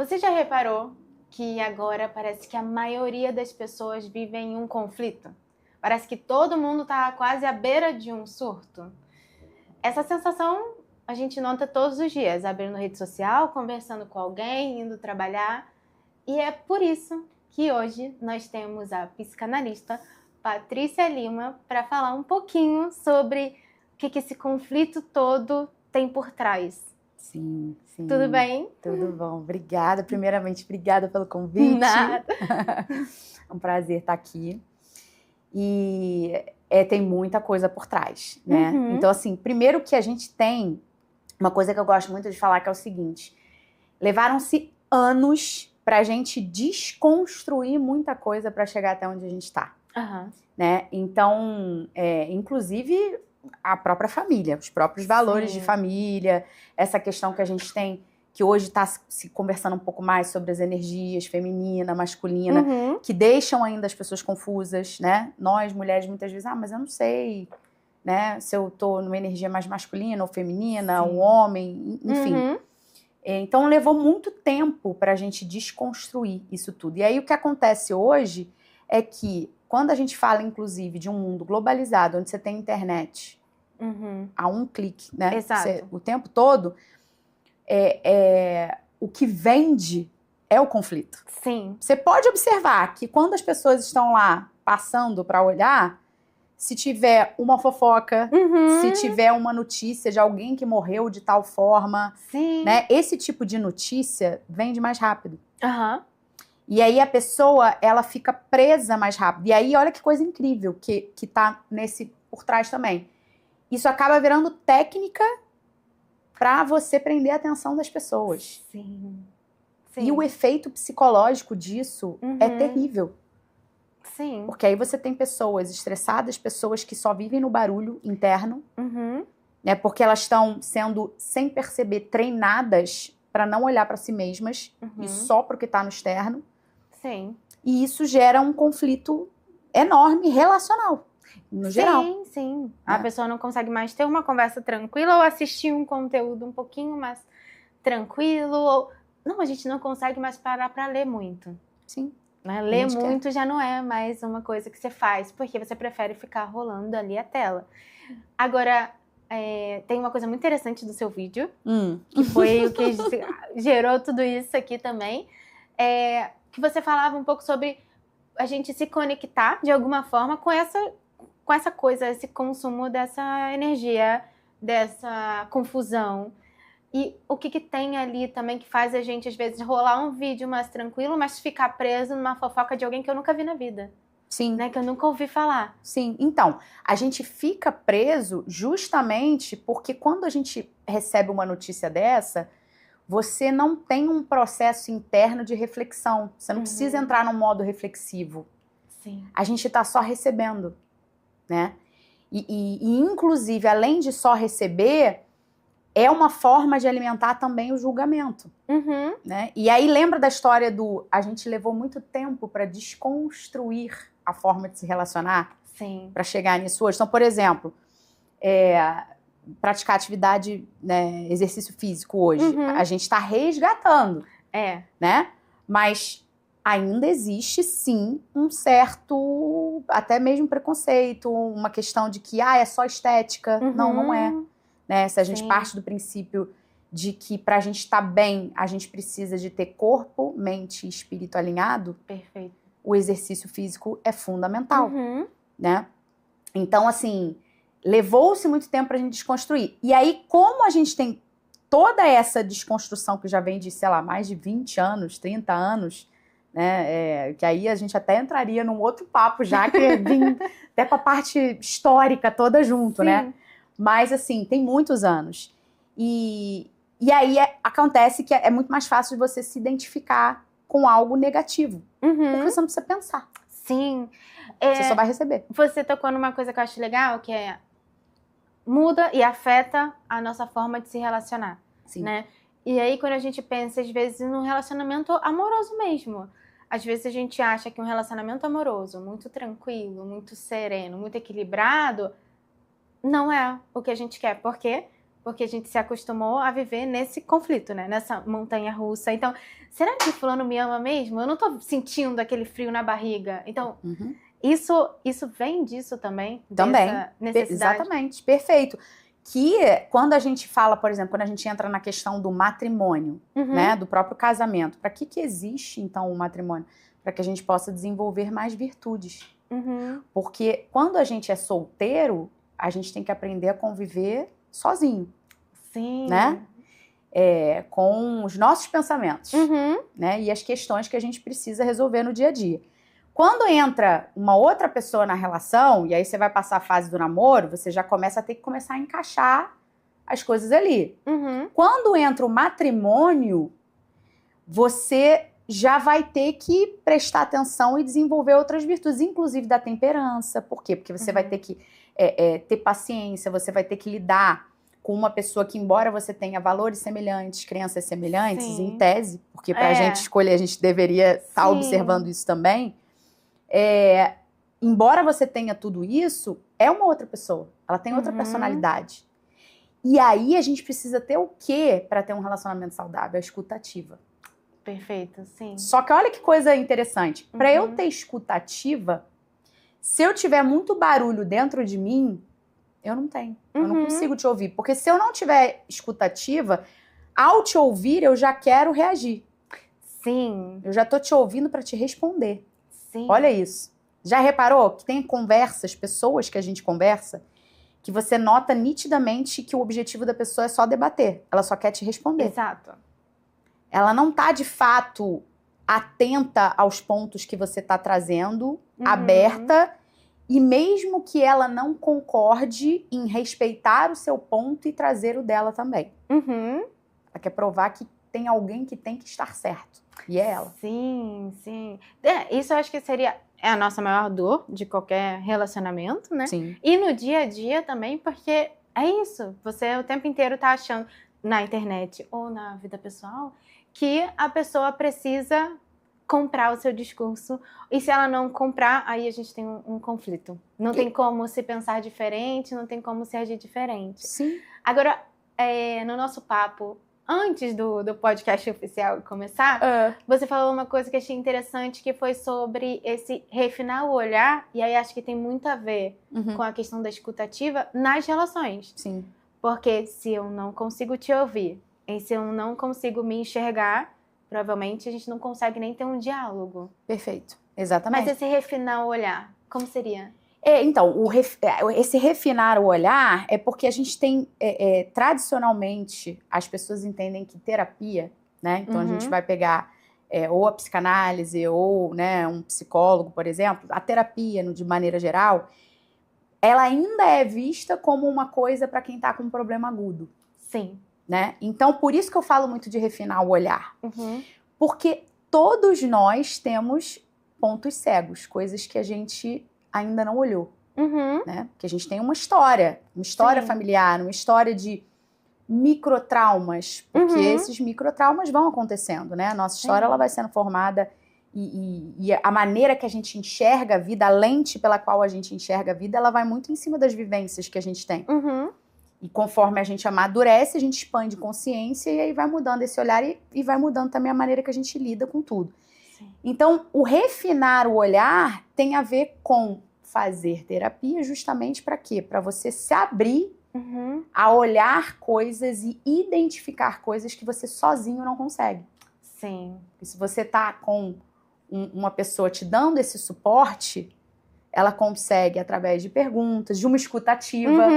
Você já reparou que agora parece que a maioria das pessoas vivem em um conflito? Parece que todo mundo está quase à beira de um surto. Essa sensação a gente nota todos os dias, abrindo rede social, conversando com alguém, indo trabalhar. E é por isso que hoje nós temos a psicanalista Patrícia Lima para falar um pouquinho sobre o que esse conflito todo tem por trás. Sim. Tudo bem? Tudo bom. Obrigada. Primeiramente, obrigada pelo convite. Nada. É um prazer estar aqui. E tem muita coisa por trás, né? Uhum. Então, assim, primeiro que a gente tem uma coisa que eu gosto muito de falar, que é o seguinte: levaram-se anos pra gente desconstruir muita coisa para chegar até onde a gente está. Uhum. Né? Então, inclusive a própria família, os próprios valores de família, essa questão que a gente tem, que hoje está se conversando um pouco mais sobre as energias feminina, masculina, que deixam ainda as pessoas confusas, né? Nós, mulheres, muitas vezes, mas eu não sei, né? Se eu tô numa energia mais masculina ou feminina, um homem, enfim. Então, levou muito tempo para a gente desconstruir isso tudo. E aí, o que acontece hoje é que, quando a gente fala, inclusive, de um mundo globalizado, onde você tem internet a um clique, né? Exato. O tempo todo, o que vende é o conflito. Sim. Você pode observar que quando as pessoas estão lá passando para olhar, se tiver uma fofoca, se tiver uma notícia de alguém que morreu de tal forma, né? Esse tipo de notícia vende mais rápido. E aí a pessoa, ela fica presa mais rápido. E aí, olha que coisa incrível que tá por trás também. Isso acaba virando técnica para você prender a atenção das pessoas. Sim. E o efeito psicológico disso é terrível. Sim. Porque aí você tem pessoas estressadas, pessoas que só vivem no barulho interno, né? Porque elas estão sendo, sem perceber, treinadas para não olhar para si mesmas e só para o que está no externo. Sim. E isso gera um conflito enorme relacional, no geral. Sim. A pessoa não consegue mais ter uma conversa tranquila ou assistir um conteúdo um pouquinho mais tranquilo. Não, a gente não consegue mais parar para ler muito. Sim. Né? Ler muito já não é mais uma coisa que você faz, porque você prefere ficar rolando ali a tela. Agora, tem uma coisa muito interessante do seu vídeo, que foi o que gerou tudo isso aqui também, que você falava um pouco sobre a gente se conectar de alguma forma com essa coisa, esse consumo dessa energia, dessa confusão. E o que tem ali também que faz a gente, às vezes, rolar um vídeo mais tranquilo, mas ficar preso numa fofoca de alguém que eu nunca vi na vida. Sim. Né? Que eu nunca ouvi falar. Sim. Então, a gente fica preso justamente porque quando a gente recebe uma notícia dessa, você não tem um processo interno de reflexão. Você não precisa entrar num modo reflexivo. Sim. A gente está só recebendo, né? E, inclusive, além de só receber, é uma forma de alimentar também o julgamento. Né? E aí lembra da história a gente levou muito tempo para desconstruir a forma de se relacionar para chegar nisso hoje. Então, por exemplo, praticar atividade, né, exercício físico hoje, a gente está resgatando, né? Mas ainda existe, sim, um certo, até mesmo preconceito, uma questão de que é só estética. Não é. Né? Se a gente parte do princípio de que para a gente estar bem, a gente precisa de ter corpo, mente e espírito alinhado, perfeito, o exercício físico é fundamental, né? Então, assim, levou-se muito tempo para a gente desconstruir. E aí, como a gente tem toda essa desconstrução que já vem de, sei lá, mais de 20 anos, 30 anos, né? Que aí a gente até entraria num outro papo já, que vem até com a parte histórica toda junto, né? Mas, assim, tem muitos anos. E aí acontece que é muito mais fácil de você se identificar com algo negativo. Porque você não precisa pensar. Sim. Você só vai receber. Você tocou numa coisa que eu acho legal, que muda e afeta a nossa forma de se relacionar. Sim. Né? E aí, quando a gente pensa, às vezes, num relacionamento amoroso mesmo. Às vezes a gente acha que um relacionamento amoroso, muito tranquilo, muito sereno, muito equilibrado, não é o que a gente quer. Por quê? Porque a gente se acostumou a viver nesse conflito, né? Nessa montanha russa. Então, será que fulano me ama mesmo? Eu não tô sentindo aquele frio na barriga. Então, isso vem disso também? Também. Dessa necessidade? Exatamente, perfeito. Que quando a gente fala, por exemplo, quando a gente entra na questão do matrimônio, né? Do próprio casamento. Para que existe, então, o matrimônio? Para que a gente possa desenvolver mais virtudes. Porque quando a gente é solteiro, a gente tem que aprender a conviver sozinho. Sim. Né? Com os nossos pensamentos. Né? E as questões que a gente precisa resolver no dia a dia. Quando entra uma outra pessoa na relação, e aí você vai passar a fase do namoro, você já começa a ter que começar a encaixar as coisas ali. Quando entra o matrimônio, você já vai ter que prestar atenção e desenvolver outras virtudes, inclusive da temperança. Por quê? Porque você vai ter que ter paciência, você vai ter que lidar com uma pessoa que, embora você tenha valores semelhantes, crenças semelhantes, em tese, porque para a gente escolher, a gente deveria estar observando isso também. Embora você tenha tudo isso, é uma outra pessoa. Ela tem outra personalidade. E aí a gente precisa ter o quê para ter um relacionamento saudável? A escutativa. Perfeito, sim. Só que olha que coisa interessante. Para eu ter escutativa, se eu tiver muito barulho dentro de mim, eu não tenho. Eu não consigo te ouvir. Porque se eu não tiver escutativa, ao te ouvir, eu já quero reagir. Sim. Eu já tô te ouvindo para te responder. Sim. Olha isso. Já reparou que tem conversas, pessoas que a gente conversa, que você nota nitidamente que o objetivo da pessoa é só debater. Ela só quer te responder. Exato. Ela não tá, de fato, atenta aos pontos que você tá trazendo, aberta, e mesmo que ela não concorde em respeitar o seu ponto e trazer o dela também. Ela quer provar que tem alguém que tem que estar certo. E é ela. Sim, sim. Isso eu acho que seria a nossa maior dor de qualquer relacionamento, né? Sim. E no dia a dia também, porque é isso. Você o tempo inteiro tá achando, na internet ou na vida pessoal, que a pessoa precisa comprar o seu discurso. E se ela não comprar, aí a gente tem um conflito. Não tem como se pensar diferente, não tem como se agir diferente. Sim. Agora, no nosso papo, antes do podcast oficial começar, você falou uma coisa que eu achei interessante, que foi sobre esse refinar o olhar, e aí acho que tem muito a ver com a questão da escutativa nas relações. Sim. Porque se eu não consigo te ouvir, e se eu não consigo me enxergar, provavelmente a gente não consegue nem ter um diálogo. Perfeito. Exatamente. Mas esse refinar o olhar, como seria? Então, esse refinar o olhar é porque a gente tem, tradicionalmente, as pessoas entendem que terapia, né? Então, a gente vai pegar ou a psicanálise ou, né, um psicólogo, por exemplo. A terapia, de maneira geral, ela ainda é vista como uma coisa para quem está com um problema agudo. Sim. Né? Então, por isso que eu falo muito de refinar o olhar. Porque todos nós temos pontos cegos, coisas que a gente ainda não olhou. Né? Porque a gente tem uma história familiar, uma história de microtraumas, porque esses microtraumas vão acontecendo, né? A nossa história ela vai sendo formada e a maneira que a gente enxerga a vida, a lente pela qual a gente enxerga a vida, ela vai muito em cima das vivências que a gente tem. E conforme a gente amadurece, a gente expande consciência e aí vai mudando esse olhar e vai mudando também a maneira que a gente lida com tudo. Sim. Então, o refinar o olhar tem a ver com fazer terapia justamente para quê? Para você se abrir a olhar coisas e identificar coisas que você sozinho não consegue. Sim. E se você tá com uma pessoa te dando esse suporte, ela consegue, através de perguntas, de uma escutativa,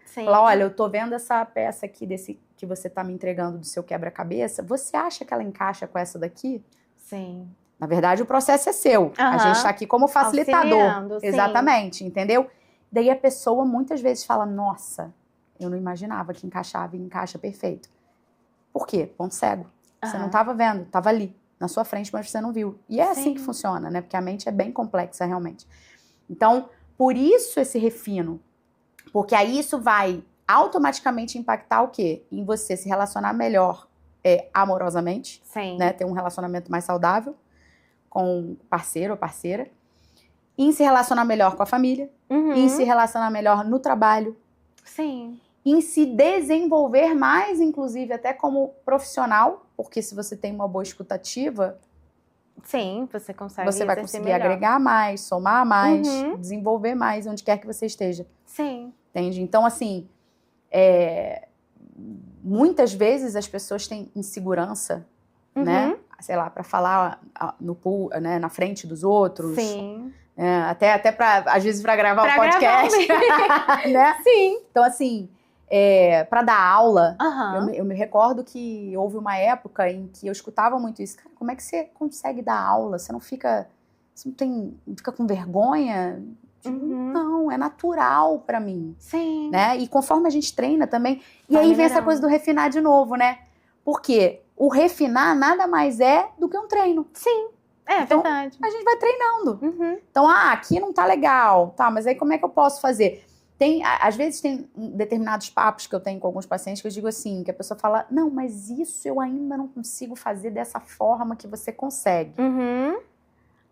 falar, olha, eu tô vendo essa peça aqui que você tá me entregando do seu quebra-cabeça, você acha que ela encaixa com essa daqui? Sim. Na verdade, o processo é seu. A gente tá aqui como facilitador. Exatamente, entendeu? Daí a pessoa muitas vezes fala, nossa, eu não imaginava que encaixava e encaixa perfeito. Por quê? Ponto cego. Você não tava vendo, tava ali, na sua frente, mas você não viu. E é assim que funciona, né? Porque a mente é bem complexa, realmente. Então, por isso esse refino. Porque aí isso vai automaticamente impactar o quê? Em você se relacionar melhor amorosamente, né? Ter um relacionamento mais saudável com parceiro ou parceira. Em se relacionar melhor com a família. Em se relacionar melhor no trabalho. Sim. em se desenvolver mais, inclusive até como profissional, porque se você tem uma boa escutativa, sim, você vai conseguir agregar mais, somar mais, desenvolver mais onde quer que você esteja. Sim. Entende? Então, assim, muitas vezes as pessoas têm insegurança, né? Sei lá, para falar né, na frente dos outros. Sim. Até às vezes para gravar um podcast. Né? Sim. Então, assim, para dar aula, Uhum. eu me recordo que houve uma época em que eu escutava muito isso. Cara, como é que você consegue dar aula? Você não fica com vergonha? Não, é natural pra mim. Sim. Né? E conforme a gente treina também. E aí vem essa coisa do refinar de novo, né? Porque o refinar nada mais é do que um treino. Sim, então, verdade. A gente vai treinando. Então, aqui não tá legal. Tá, mas aí como é que eu posso fazer? Às vezes tem determinados papos que eu tenho com alguns pacientes que eu digo assim, que a pessoa fala, não, mas isso eu ainda não consigo fazer dessa forma que você consegue.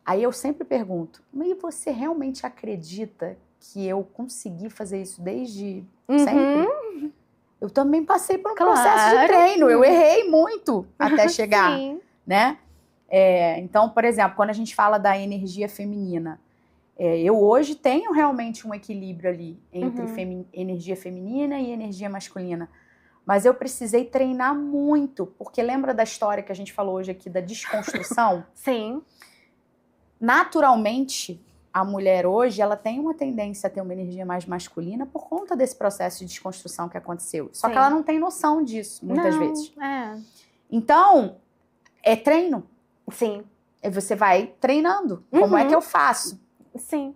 Aí eu sempre pergunto, mas você realmente acredita que eu consegui fazer isso desde sempre? Eu também passei por um processo de treino, eu errei muito até chegar, né? Então, por exemplo, quando a gente fala da energia feminina, eu hoje tenho realmente um equilíbrio ali entre energia feminina e energia masculina. Mas eu precisei treinar muito, porque lembra da história que a gente falou hoje aqui da desconstrução? Sim. Naturalmente, a mulher hoje, ela tem uma tendência a ter uma energia mais masculina por conta desse processo de desconstrução que aconteceu. Só que ela não tem noção disso, muitas vezes. Então, é treino. Sim. Você vai treinando. Como é que eu faço? Sim.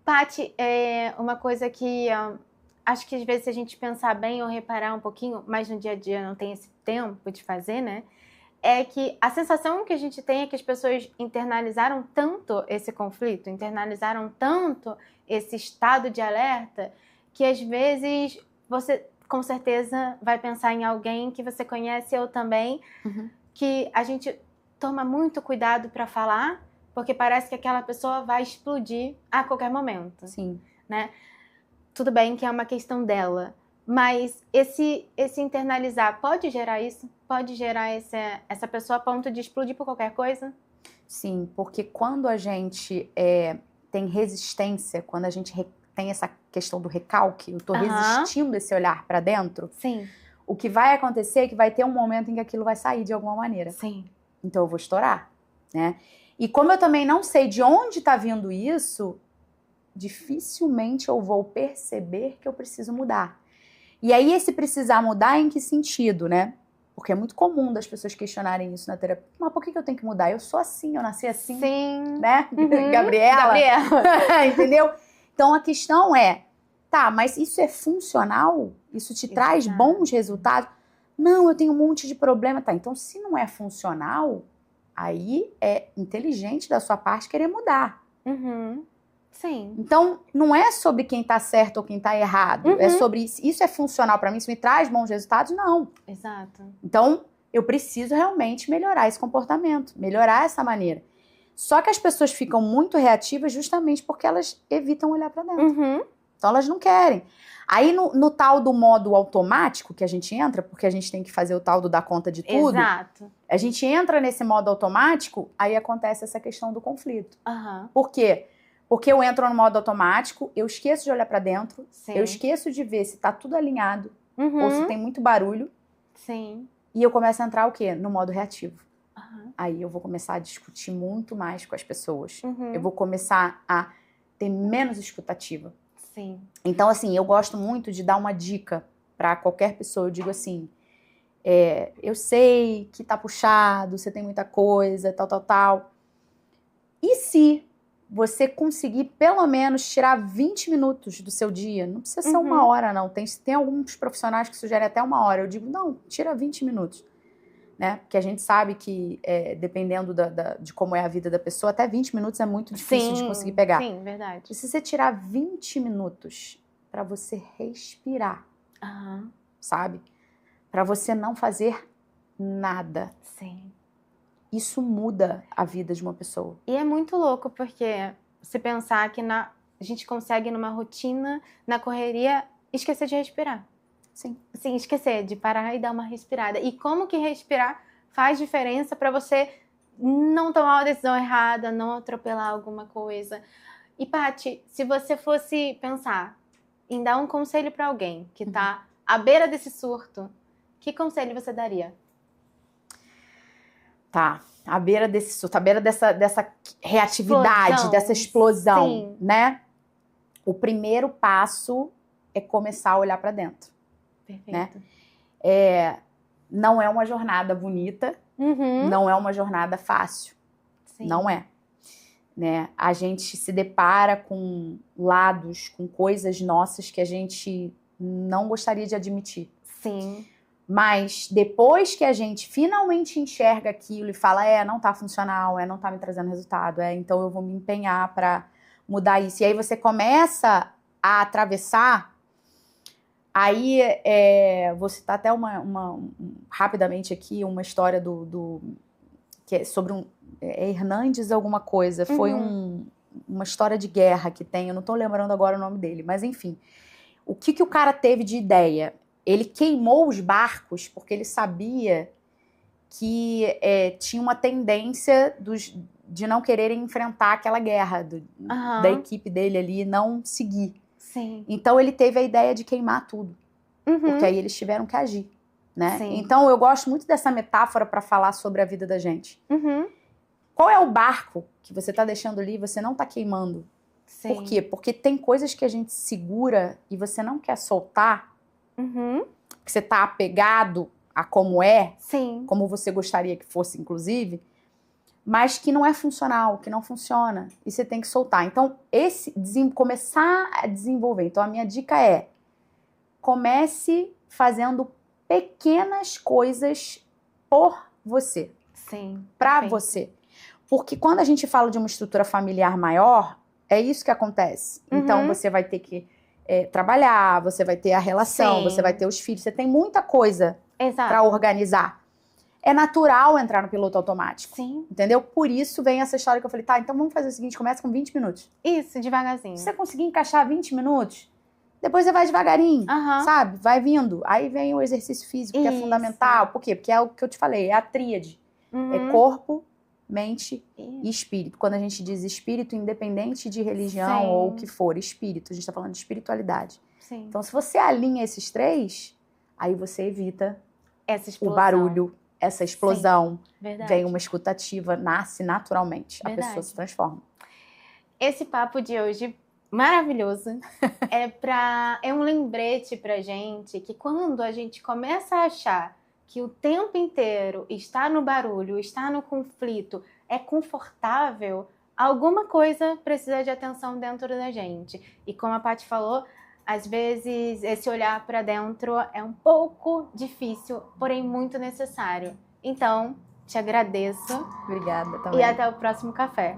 Paty, uma coisa que acho que às vezes se a gente pensar bem ou reparar um pouquinho, mas no dia a dia não tem esse tempo de fazer, né? É que a sensação que a gente tem é que as pessoas internalizaram tanto esse conflito, internalizaram tanto esse estado de alerta, que às vezes você com certeza vai pensar em alguém que você conhece, eu também, que a gente toma muito cuidado para falar, porque parece que aquela pessoa vai explodir a qualquer momento. Sim. Né? Tudo bem que é uma questão dela, mas esse internalizar pode gerar isso? Pode gerar essa pessoa a ponto de explodir por qualquer coisa? Sim, porque quando a gente tem resistência, quando a gente tem essa questão do recalque, eu tô resistindo esse olhar para dentro, sim, o que vai acontecer é que vai ter um momento em que aquilo vai sair de alguma maneira. Sim. Então eu vou estourar, né? E como eu também não sei de onde tá vindo isso, dificilmente eu vou perceber que eu preciso mudar. E aí esse precisar mudar em que sentido, né? Porque é muito comum das pessoas questionarem isso na terapia. Mas por que eu tenho que mudar? Eu sou assim, eu nasci assim. Sim. Né? Gabriela. Entendeu? Então a questão é, tá, mas isso é funcional? Isso te traz bons resultados? Não, eu tenho um monte de problema. Tá, então se não é funcional, aí é inteligente da sua parte querer mudar. Sim. Então, não é sobre quem tá certo ou quem tá errado. É sobre isso é funcional pra mim, isso me traz bons resultados? Não. Exato. Então, eu preciso realmente melhorar esse comportamento, melhorar essa maneira. Só que as pessoas ficam muito reativas justamente porque elas evitam olhar pra dentro. Então, elas não querem. Aí, no tal do modo automático que a gente entra, porque a gente tem que fazer o tal do dar conta de tudo. Exato. A gente entra nesse modo automático, aí acontece essa questão do conflito. Por quê? Porque eu entro no modo automático, eu esqueço de olhar pra dentro, eu esqueço de ver se tá tudo alinhado, ou se tem muito barulho. Sim. E eu começo a entrar o quê? No modo reativo. Aí eu vou começar a discutir muito mais com as pessoas. Eu vou começar a ter menos escutativa. Sim. Então, assim, eu gosto muito de dar uma dica pra qualquer pessoa. Eu digo assim, eu sei que tá puxado, você tem muita coisa, tal. E se você conseguir pelo menos tirar 20 minutos do seu dia, não precisa ser 1 hora, não. Tem alguns profissionais que sugerem até 1 hora. Eu digo, não, tira 20 minutos. Né? Porque a gente sabe que, dependendo de como é a vida da pessoa, até 20 minutos é muito difícil de conseguir pegar. Sim, verdade. E se você tirar 20 minutos para você respirar, sabe? Para você não fazer nada. Sim. Isso muda a vida de uma pessoa. E é muito louco, porque se pensar que a gente consegue, numa rotina, na correria, esquecer de respirar. Sim. Sim, esquecer de parar e dar uma respirada. E como que respirar faz diferença para você não tomar uma decisão errada, não atropelar alguma coisa. E, Paty, se você fosse pensar em dar um conselho para alguém que tá à beira desse surto, que conselho você daria? Tá, à beira desse surto, à beira dessa reatividade, dessa explosão, né? O primeiro passo é começar a olhar para dentro. Perfeito. Né? Não é uma jornada bonita, não é uma jornada fácil. Sim. Não é. Né? A gente se depara com lados, com coisas nossas que a gente não gostaria de admitir. Sim. Mas depois que a gente finalmente enxerga aquilo e fala, não tá funcional, não tá me trazendo resultado, então eu vou me empenhar para mudar isso. E aí você começa a atravessar, aí vou citar até rapidamente aqui uma história que é sobre Hernandes alguma coisa, foi uma história de guerra que tem, eu não tô lembrando agora o nome dele, mas enfim, o que o cara teve de ideia? Ele queimou os barcos porque ele sabia que tinha uma tendência de não quererem enfrentar aquela guerra, da equipe dele ali não seguir. Sim. Então ele teve a ideia de queimar tudo, porque aí eles tiveram que agir. Né? Então eu gosto muito dessa metáfora para falar sobre a vida da gente. Qual é o barco que você está deixando ali e você não está queimando? Sim. Por quê? Porque tem coisas que a gente segura e você não quer soltar, que você está apegado a como como você gostaria que fosse, inclusive, mas que não é funcional, que não funciona, e você tem que soltar. Então, começar a desenvolver. Então, a minha dica é, comece fazendo pequenas coisas por você. Sim. Para você. Porque quando a gente fala de uma estrutura familiar maior, é isso que acontece. Então, você vai ter que trabalhar, você vai ter a relação, você vai ter os filhos, você tem muita coisa para organizar. É natural entrar no piloto automático. Sim. Entendeu? Por isso vem essa história que eu falei, tá, então vamos fazer o seguinte, começa com 20 minutos. Isso, devagarzinho. Se você conseguir encaixar 20 minutos, depois você vai devagarinho, sabe? Vai vindo. Aí vem o exercício físico, que é fundamental. Por quê? Porque é o que eu te falei, é a tríade. É corpo, mente e espírito. Quando a gente diz espírito, independente de religião ou o que for, espírito, a gente tá falando de espiritualidade. Sim. Então, se você alinha esses três, aí você evita o barulho, essa explosão. Verdade. Vem uma escutativa, nasce naturalmente. A pessoa se transforma. Esse papo de hoje, maravilhoso, é um lembrete pra gente que quando a gente começa a achar que o tempo inteiro está no barulho, está no conflito, é confortável, alguma coisa precisa de atenção dentro da gente. E como a Paty falou, às vezes esse olhar para dentro é um pouco difícil, porém muito necessário. Então, te agradeço. Obrigada também. E até o próximo café.